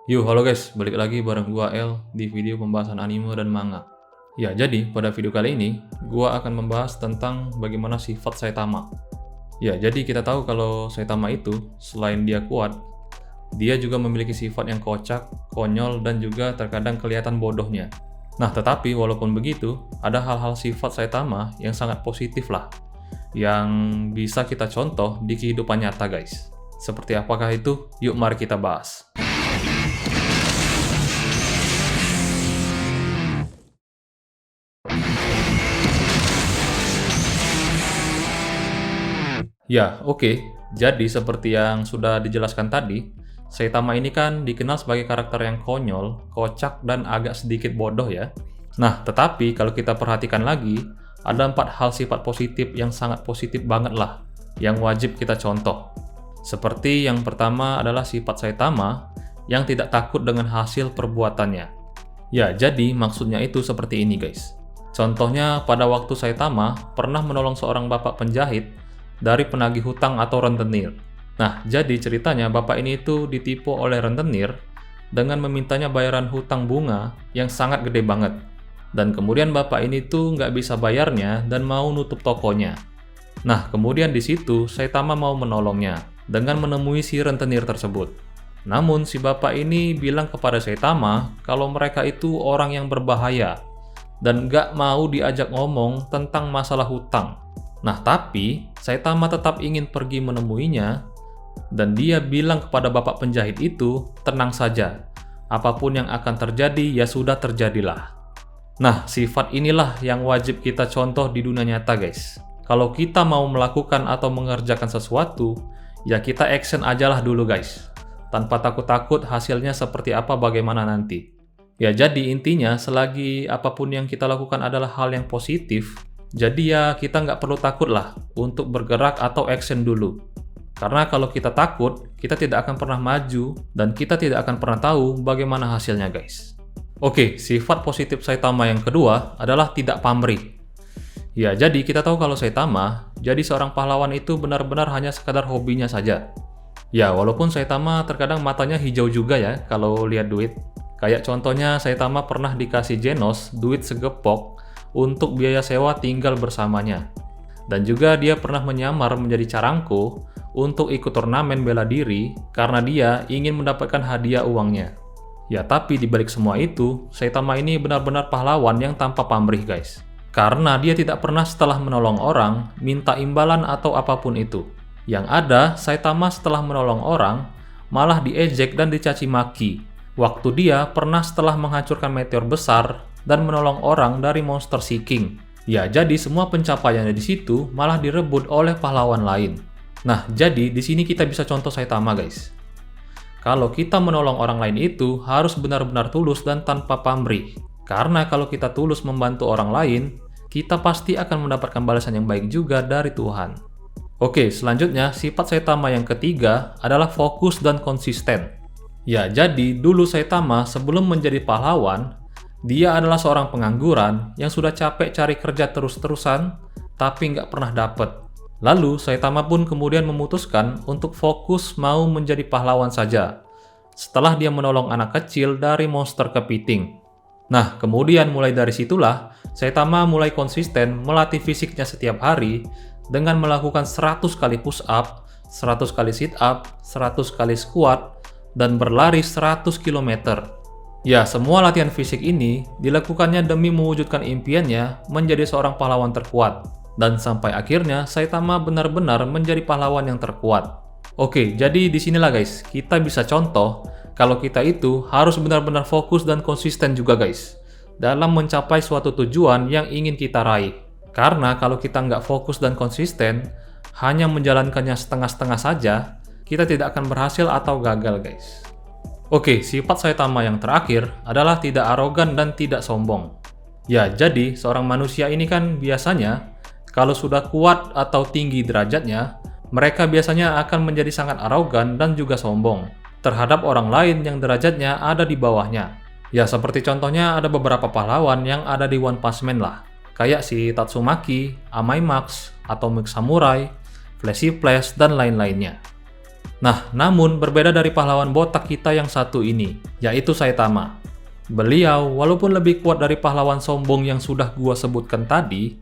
Halo guys, balik lagi bareng gua El di video pembahasan anime dan manga. Ya, jadi pada video kali ini gua akan membahas tentang bagaimana sifat Saitama. Ya, jadi kita tahu kalau Saitama itu selain dia kuat, dia juga memiliki sifat yang kocak, konyol dan juga terkadang kelihatan bodohnya. Nah, tetapi walaupun begitu, ada hal-hal sifat Saitama yang sangat positif lah, yang bisa kita contoh di kehidupan nyata guys. Seperti apakah itu? Yuk mari kita bahas. Ya, oke. Jadi seperti yang sudah dijelaskan tadi, Saitama ini kan dikenal sebagai karakter yang konyol, kocak, dan agak sedikit bodoh ya. Nah, tetapi kalau kita perhatikan lagi, ada 4 hal sifat positif yang sangat positif banget lah, yang wajib kita contoh. Seperti yang pertama adalah sifat Saitama yang tidak takut dengan hasil perbuatannya. Ya, jadi maksudnya itu seperti ini guys. Contohnya pada waktu Saitama pernah menolong seorang bapak penjahit dari penagih hutang atau rentenir. Nah, jadi ceritanya bapak ini itu ditipu oleh rentenir dengan memintanya bayaran hutang bunga yang sangat gede banget. Dan kemudian bapak ini tuh nggak bisa bayarnya dan mau nutup tokonya. Nah, kemudian di situ Saitama mau menolongnya dengan menemui si rentenir tersebut. Namun si bapak ini bilang kepada Saitama kalau mereka itu orang yang berbahaya dan nggak mau diajak ngomong tentang masalah hutang. Nah, tapi Saitama tetap ingin pergi menemuinya dan dia bilang kepada bapak penjahit itu, tenang saja, apapun yang akan terjadi ya sudah terjadilah. Nah, sifat inilah yang wajib kita contoh di dunia nyata guys. Kalau kita mau melakukan atau mengerjakan sesuatu, ya kita action ajalah dulu guys. Tanpa takut-takut hasilnya seperti apa bagaimana nanti. Ya jadi intinya selagi apapun yang kita lakukan adalah hal yang positif, jadi ya kita nggak perlu takut lah untuk bergerak atau action dulu. Karena kalau kita takut, kita tidak akan pernah maju dan kita tidak akan pernah tahu bagaimana hasilnya guys. Oke, sifat positif Saitama yang kedua adalah tidak pamrih. Ya jadi kita tahu kalau Saitama jadi seorang pahlawan itu benar-benar hanya sekadar hobinya saja. Ya walaupun Saitama terkadang matanya hijau juga ya kalau lihat duit. Kayak contohnya Saitama pernah dikasih Genos duit segepok untuk biaya sewa tinggal bersamanya. Dan juga dia pernah menyamar menjadi Carangko untuk ikut turnamen bela diri karena dia ingin mendapatkan hadiah uangnya. Ya tapi dibalik semua itu, Saitama ini benar-benar pahlawan yang tanpa pamrih guys. Karena dia tidak pernah setelah menolong orang, minta imbalan atau apapun itu. Yang ada, Saitama setelah menolong orang, malah diejek dan dicaci maki. Waktu dia pernah setelah menghancurkan meteor besar dan menolong orang dari monster Sea King. Ya, jadi semua pencapaiannya di situ malah direbut oleh pahlawan lain. Nah, jadi di sini kita bisa contoh Saitama, guys. Kalau kita menolong orang lain itu harus benar-benar tulus dan tanpa pamrih. Karena kalau kita tulus membantu orang lain, kita pasti akan mendapatkan balasan yang baik juga dari Tuhan. Oke, selanjutnya sifat Saitama yang ketiga adalah fokus dan konsisten. Ya, jadi dulu Saitama sebelum menjadi pahlawan, dia adalah seorang pengangguran yang sudah capek cari kerja terus-terusan, tapi nggak pernah dapet. Lalu Saitama pun kemudian memutuskan untuk fokus mau menjadi pahlawan saja, setelah dia menolong anak kecil dari monster kepiting. Nah, kemudian mulai dari situlah, Saitama mulai konsisten melatih fisiknya setiap hari dengan melakukan 100 kali push up, 100 kali sit up, 100 kali squat, dan berlari 100 km. Ya, semua latihan fisik ini dilakukannya demi mewujudkan impiannya menjadi seorang pahlawan terkuat. Dan sampai akhirnya Saitama benar-benar menjadi pahlawan yang terkuat. Oke, jadi disinilah guys, kita bisa contoh kalau kita itu harus benar-benar fokus dan konsisten juga guys, dalam mencapai suatu tujuan yang ingin kita raih. Karena kalau kita nggak fokus dan konsisten, hanya menjalankannya setengah-setengah saja, kita tidak akan berhasil atau gagal guys. Oke, sifat Saitama yang terakhir adalah tidak arogan dan tidak sombong. Ya, jadi seorang manusia ini kan biasanya kalau sudah kuat atau tinggi derajatnya, mereka biasanya akan menjadi sangat arogan dan juga sombong terhadap orang lain yang derajatnya ada di bawahnya. Ya, seperti contohnya ada beberapa pahlawan yang ada di One Punch Man lah. Kayak si Tatsumaki, Amai Max, Atomic Samurai, Flashy Flash, dan lain-lainnya. Nah, namun berbeda dari pahlawan botak kita yang satu ini, yaitu Saitama. Beliau, walaupun lebih kuat dari pahlawan sombong yang sudah gua sebutkan tadi,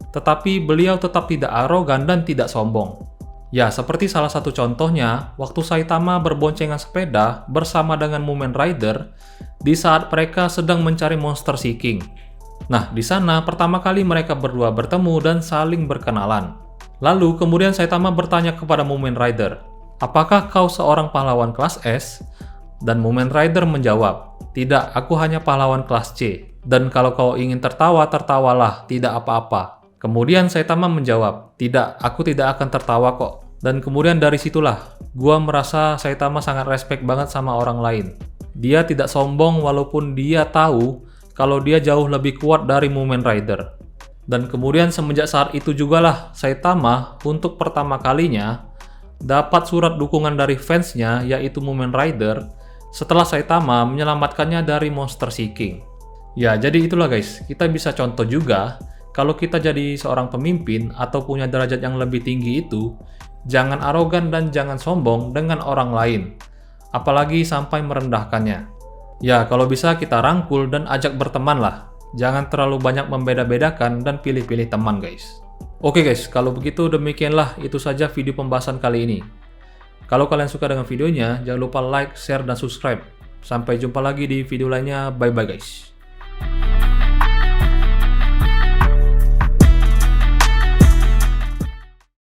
tetapi beliau tetap tidak arogan dan tidak sombong. Ya, seperti salah satu contohnya, waktu Saitama berboncengan sepeda bersama dengan Mumen Rider di saat mereka sedang mencari Monster Seeking. Nah, di sana pertama kali mereka berdua bertemu dan saling berkenalan. Lalu kemudian Saitama bertanya kepada Mumen Rider, "Apakah kau seorang pahlawan kelas S?" Dan Mumen Rider menjawab, "Tidak, aku hanya pahlawan kelas C. Dan kalau kau ingin tertawa, tertawalah, tidak apa-apa." Kemudian Saitama menjawab, "Tidak, aku tidak akan tertawa kok." Dan kemudian dari situlah, gua merasa Saitama sangat respect banget sama orang lain. Dia tidak sombong walaupun dia tahu kalau dia jauh lebih kuat dari Mumen Rider. Dan kemudian semenjak saat itu jugalah Saitama untuk pertama kalinya dapat surat dukungan dari fansnya yaitu Mumen Rider setelah Saitama menyelamatkannya dari Monster Seeking. Ya, jadi itulah guys, kita bisa contoh juga kalau kita jadi seorang pemimpin atau punya derajat yang lebih tinggi itu, jangan arogan dan jangan sombong dengan orang lain, apalagi sampai merendahkannya. Ya, kalau bisa kita rangkul dan ajak berteman lah. Jangan terlalu banyak membeda-bedakan dan pilih-pilih teman guys. Oke guys, kalau begitu demikianlah itu saja video pembahasan kali ini. Kalau kalian suka dengan videonya, jangan lupa like, share, dan subscribe. Sampai jumpa lagi di video lainnya. Bye-bye guys.